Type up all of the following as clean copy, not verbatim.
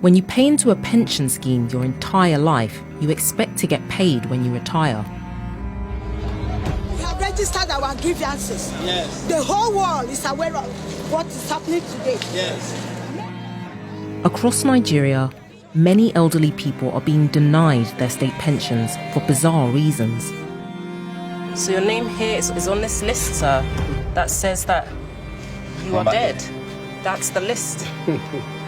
When you pay into a pension scheme your entire life, you expect to get paid when you retire. We have registered our grievances. Yes. The whole world is aware of what is happening today. Yes. Across Nigeria, many elderly people are being denied their state pensions for bizarre reasons. So your name here is on this list, sir, that says that you are dead. That's the list.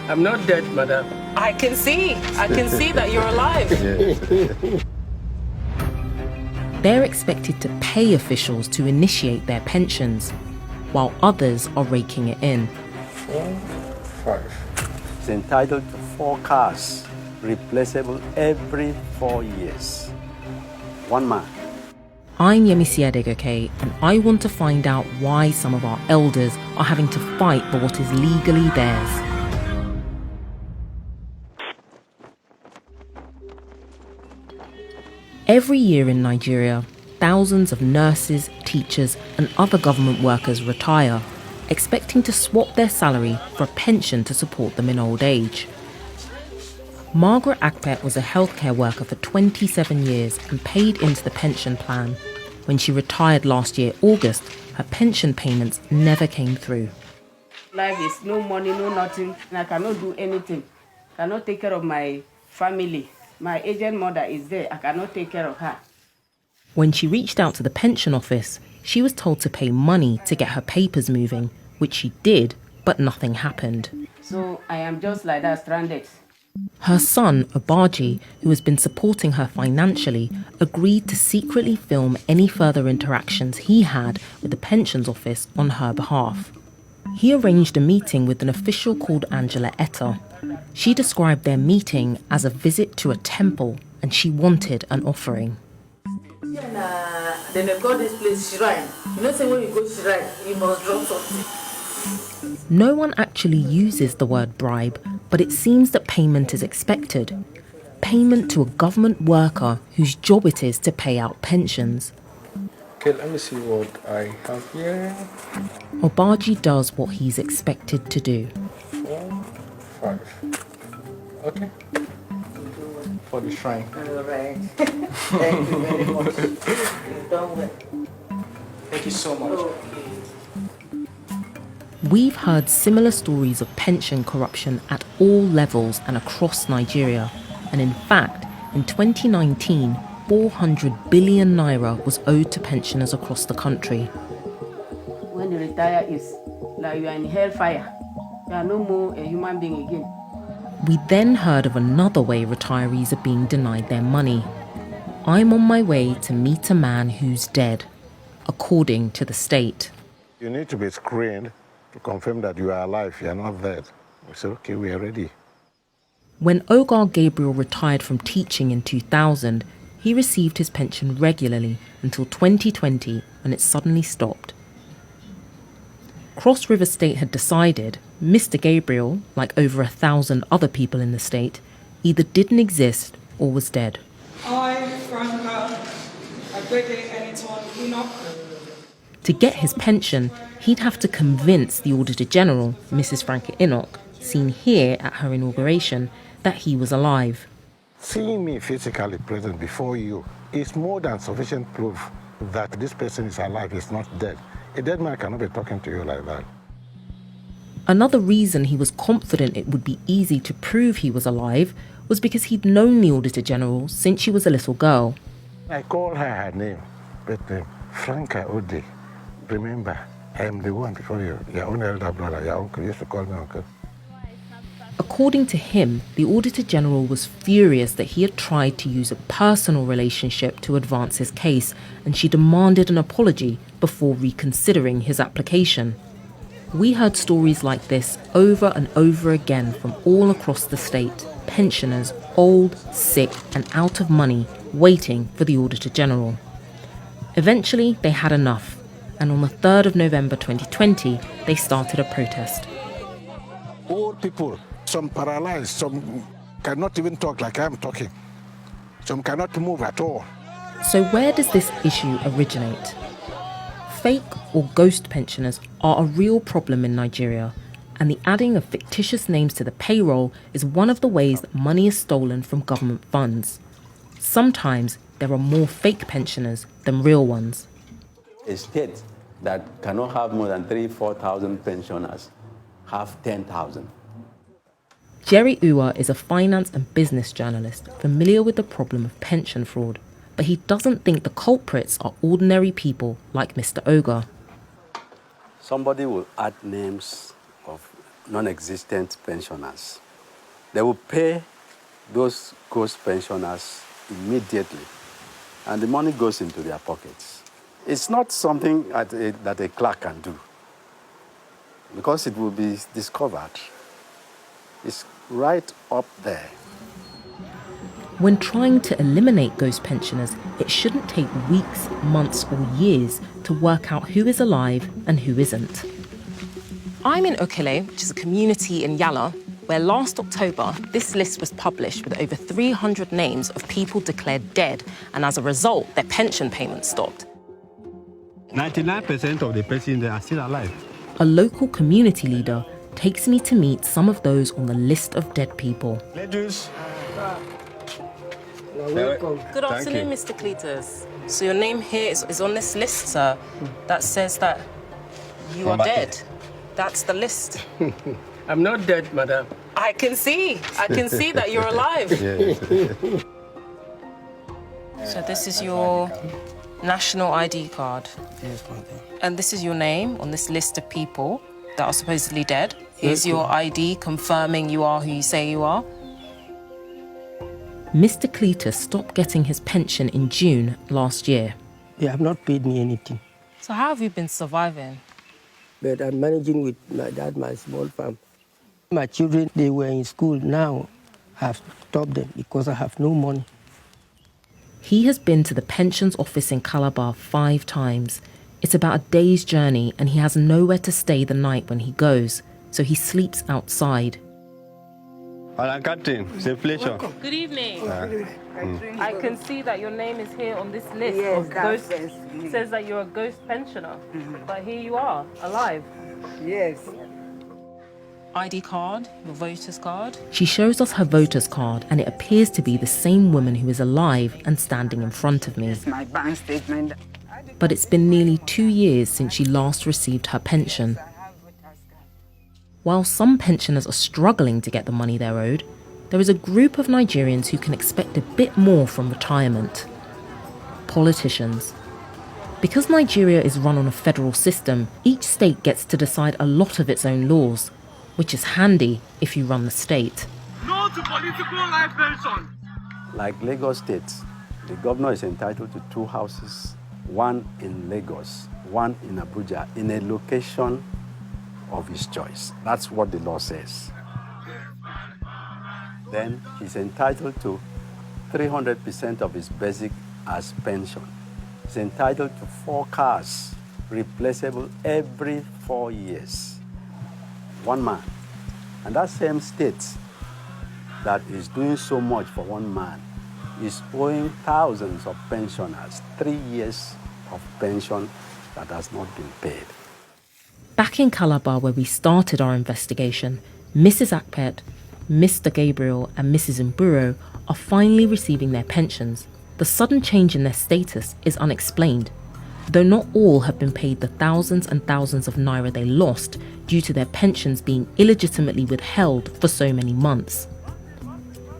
I'm not dead, madam. I can see that you're alive. They're expected to pay officials to initiate their pensions, while others are raking it in. 4, 5. It's entitled to 4 cars, replaceable every 4 years. 1 man. I'm Yemisi Adegoke, and I want to find out why some of our elders are having to fight for what is legally theirs. Every year in Nigeria, thousands of nurses, teachers, and other government workers retire, expecting to swap their salary for a pension to support them in old age. Margaret Akpet was a healthcare worker for 27 years and paid into the pension plan. When she retired last year, August, her pension payments never came through. Life is no money, no nothing, and I cannot do anything. I cannot take care of my family. My aged mother is there. I cannot take care of her. When she reached out to the pension office, she was told to pay money to get her papers moving, which she did, but nothing happened. So I am just like that, stranded. Her son, Obaji, who has been supporting her financially, agreed to secretly film any further interactions he had with the pensions office on her behalf. He arranged a meeting with an official called Angela Etta. She described their meeting as a visit to a temple, and she wanted an offering. Then they call this place shrine. You know, say when you go shrine, you must drop something. No one actually uses the word bribe, but it seems that payment is expected. Payment to a government worker whose job it is to pay out pensions. Okay, let me see what I have here. Obaji does what he's expected to do. 4, 5. Okay. For the shrine. All right. Thank you very much. You've done well. Thank you so much. We've heard similar stories of pension corruption at all levels and across Nigeria. And in fact, in 2019, 400 billion naira was owed to pensioners across the country. When you retire, it's like you are in hellfire. You are no more a human being again. We then heard of another way retirees are being denied their money. I'm on my way to meet a man who's dead, according to the state. You need to be screened to confirm that you are alive, you are not dead. We said, okay, we are ready. When Ogar Gabriel retired from teaching in 2000, he received his pension regularly until 2020, when it suddenly stopped. Cross River State had decided Mr. Gabriel, like over 1,000 other people in the state, either didn't exist or was dead. I, Franca, Agbede Eniton Enoch. To get his pension, he'd have to convince the Auditor General, Mrs. Franca Enoch, seen here at her inauguration, that he was alive. Seeing me physically present before you is more than sufficient proof that this person is alive, is not dead. A dead man cannot be talking to you like that. Another reason he was confident it would be easy to prove he was alive was because he'd known the Auditor General since she was a little girl. I called her name, but Franca Ode. Remember, I am the one before you. Your own elder brother, your uncle used to call me uncle. According to him, the Auditor General was furious that he had tried to use a personal relationship to advance his case, and she demanded an apology before reconsidering his application. We heard stories like this over and over again from all across the state. Pensioners, old, sick, and out of money, waiting for the Auditor General. Eventually, they had enough, and on the 3rd of November 2020, they started a protest. Old people, some paralyzed, some cannot even talk like I'm talking. Some cannot move at all. So where does this issue originate? Fake or ghost pensioners are a real problem in Nigeria, and the adding of fictitious names to the payroll is one of the ways that money is stolen from government funds. Sometimes there are more fake pensioners than real ones. A state that cannot have more than 3,000-4,000 pensioners have 10,000. Jerry Uwa is a finance and business journalist familiar with the problem of pension fraud, but he doesn't think the culprits are ordinary people like Mr. Oga. Somebody will add names of non-existent pensioners. They will pay those ghost pensioners immediately, and the money goes into their pockets. It's not something that a clerk can do, because it will be discovered. It's right up there. When trying to eliminate ghost pensioners, it shouldn't take weeks, months, or years to work out who is alive and who isn't. I'm in Okele, which is a community in Yala, where last October, this list was published with over 300 names of people declared dead, and as a result, their pension payments stopped. 99% of the persons there are still alive. A local community leader takes me to meet some of those on the list of dead people. Ladies. Good afternoon, Mr. Cletus. So your name here is on this list, sir, that says that you are dead. That's the list. I'm not dead, madam. I can see that you're alive. So this is your national ID card. Yes, madam. And this is your name on this list of people that are supposedly dead. Here's your ID confirming you are who you say you are. Mr. Cletus stopped getting his pension in June last year. They have not paid me anything. So how have you been surviving? But I'm managing with my dad, my small farm. My children, they were in school. Now I've stopped them because I have no money. He has been to the pensions office in Calabar 5 times. It's about a day's journey and he has nowhere to stay the night when he goes, so he sleeps outside. Captain, it's a pleasure. Good evening. I can see that your name is here on this list of ghosts. It says that you're a ghost pensioner, but here you are, alive. Yes. ID card, your voter's card. She shows us her voter's card and it appears to be the same woman who is alive and standing in front of me. It's my bank statement. But it's been nearly 2 years since she last received her pension. While some pensioners are struggling to get the money they're owed, there is a group of Nigerians who can expect a bit more from retirement. Politicians. Because Nigeria is run on a federal system, each state gets to decide a lot of its own laws, which is handy if you run the state. No to political life pension. Like Lagos State, the governor is entitled to 2 houses, one in Lagos, one in Abuja, in a location of his choice. That's what the law says. Then he's entitled to 300% of his basic as pension. He's entitled to 4 cars, replaceable every 4 years. 1 man. And that same state that is doing so much for 1 man is owing thousands of pensioners 3 years of pension that has not been paid. Back in Calabar, where we started our investigation, Mrs. Akpet, Mr. Gabriel and Mrs. Mburo are finally receiving their pensions. The sudden change in their status is unexplained, though not all have been paid the thousands and thousands of naira they lost due to their pensions being illegitimately withheld for so many months.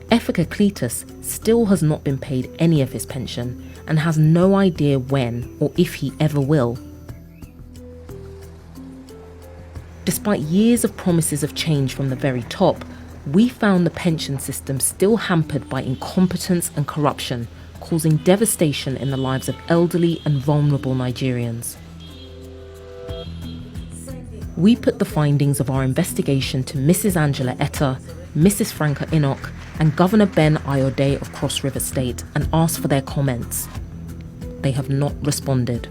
Efika Cletus still has not been paid any of his pension and has no idea when or if he ever will. Despite years of promises of change from the very top, we found the pension system still hampered by incompetence and corruption, causing devastation in the lives of elderly and vulnerable Nigerians. We put the findings of our investigation to Mrs. Angela Etta, Mrs. Franca Enoch, and Governor Ben Ayode of Cross River State and asked for their comments. They have not responded.